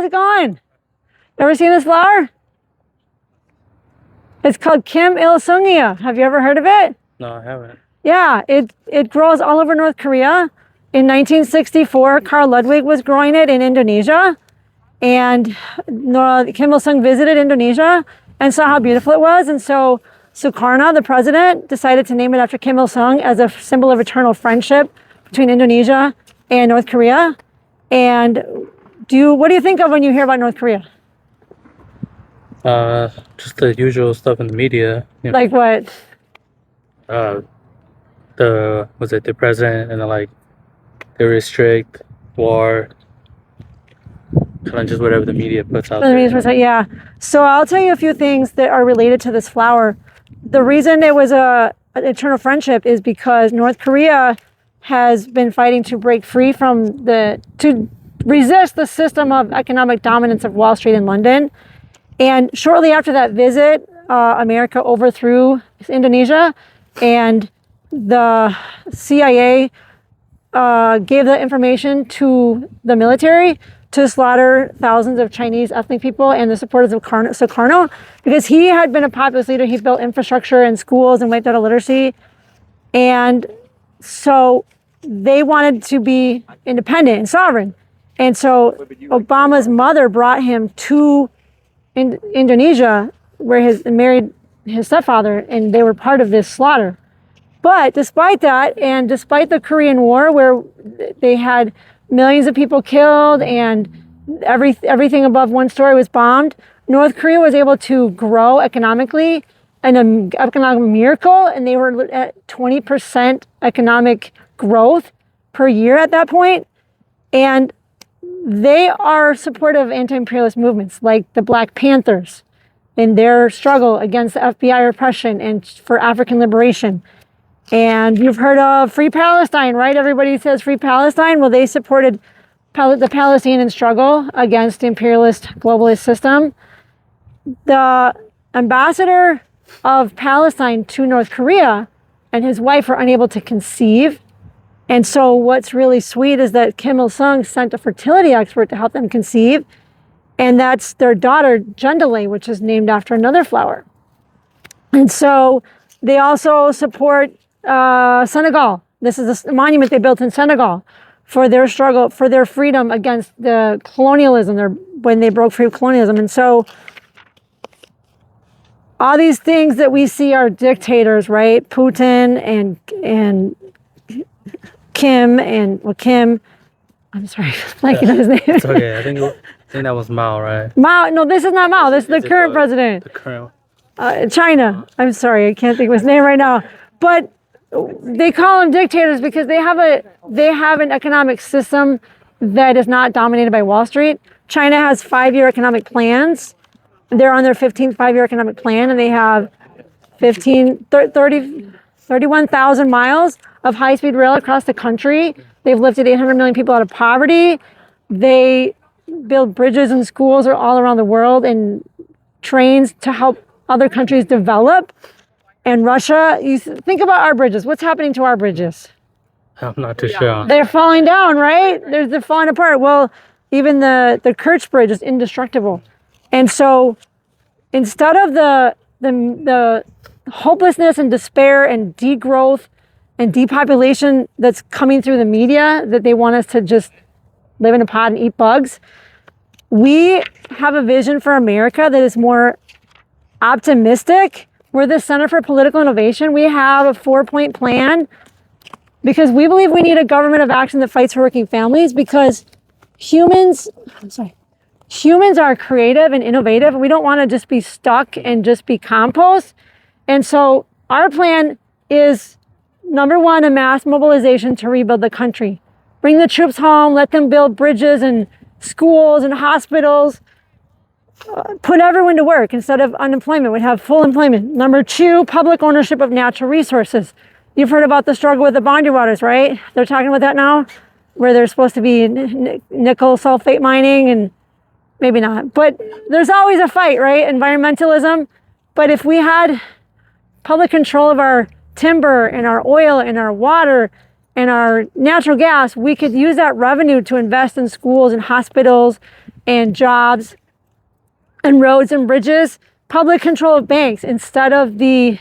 How's it going? Ever seen this flower? It's called Kim Il-sungia. Have you ever heard of it? No, I haven't. Yeah, it grows all over North Korea. In 1964, Carl Ludwig was growing it in Indonesia. And Kim Il-sung visited Indonesia and saw how beautiful it was. And so Sukarno, the president, decided to name it after Kim Il-sung as a symbol of eternal friendship between Indonesia and North Korea. And what do you think of when you hear about North Korea? Just the usual stuff in the media. You know, Like what? the president and like they restrict war, kind of just whatever the media puts out there. Yeah. So I'll tell you a few things that are related to this flower. The reason it was an eternal friendship is because North Korea has been fighting to break free from to resist the system of economic dominance of Wall Street in London. And shortly after that visit, America overthrew Indonesia, and the CIA gave the information to the military to slaughter thousands of Chinese ethnic people and the supporters of Sukarno, because he had been a populist leader. He built infrastructure and schools and wiped out illiteracy. And so they wanted to be independent and sovereign. And so Obama's mother brought him to Indonesia, where he married his stepfather, and they were part of this slaughter. But despite that, and despite the Korean War, where they had millions of people killed and everything above one story was bombed, North Korea was able to grow economically, an economic miracle, and they were at 20% economic growth per year at that point. And they are supportive of anti-imperialist movements like the Black Panthers in their struggle against the FBI repression and for African liberation. And you've heard of Free Palestine, right? Everybody says Free Palestine. Well, they supported the Palestinian struggle against the imperialist globalist system. The ambassador of Palestine to North Korea and his wife were unable to conceive. And so what's really sweet is that Kim Il-sung sent a fertility expert to help them conceive. And that's their daughter, Jendele, which is named after another flower. And so they also support Senegal. This is a monument they built in Senegal for their struggle, for their freedom against the colonialism, when they broke free of colonialism. And so all these things that we see are dictators, right? Putin and Kim I'm sorry, like his name. It's okay. I think that was Mao, right? Mao, no, this is not Mao. This is the current president. The current. China. I'm sorry, I can't think of his name right now. But they call them dictators because they have an economic system that is not dominated by Wall Street. China has 5-year economic plans. They're on their 15th 5-year economic plan, and they have 31,000 miles of high-speed rail across the country. They've lifted 800 million people out of poverty. They build bridges and schools all around the world and trains to help other countries develop. And Russia, you think about our bridges. What's happening to our bridges? I'm not too sure. They're falling down, right? They're falling apart. Well, even the Kerch Bridge is indestructible. And so instead of the hopelessness and despair and degrowth and depopulation that's coming through the media, that they want us to just live in a pod and eat bugs, we have a vision for America that is more optimistic. We're the Center for Political Innovation. We have a 4-point plan because we believe we need a government of action that fights for working families, because humans are creative and innovative. We don't want to just be stuck and just be compost. And so our plan is, number one, a mass mobilization to rebuild the country. Bring the troops home, let them build bridges and schools and hospitals. Put everyone to work instead of unemployment. We'd have full employment. Number two, public ownership of natural resources. You've heard about the struggle with the Boundary Waters, right? They're talking about that now, where there's supposed to be nickel sulfate mining, and maybe not. But there's always a fight, right? Environmentalism. But if we had public control of our timber and our oil and our water and our natural gas, we could use that revenue to invest in schools and hospitals and jobs and roads and bridges, public control of banks instead of the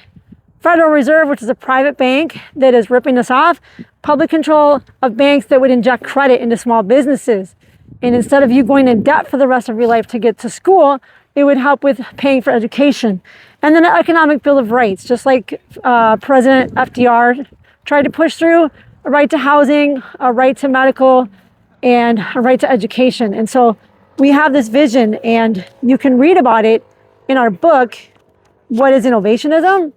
Federal Reserve, which is a private bank that is ripping us off, public control of banks that would inject credit into small businesses. And instead of you going in debt for the rest of your life to get to school, it would help with paying for education. And then an economic bill of rights, just like President FDR tried to push through, a right to housing, a right to medical, and a right to education. And so we have this vision, and you can read about it in our book, What is Innovationism?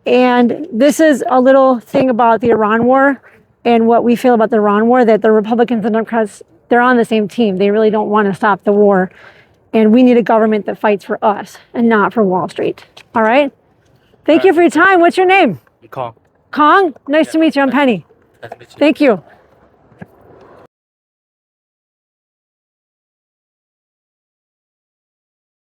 And this is a little thing about the Iran war and what we feel about the Iran war, that the Republicans and Democrats, they're on the same team. They really don't want to stop the war. And we need a government that fights for us and not for Wall Street. All right? Thank you for your time. What's your name? Kong. Kong? Nice to meet you. I'm Penny. Nice to meet you. Thank you.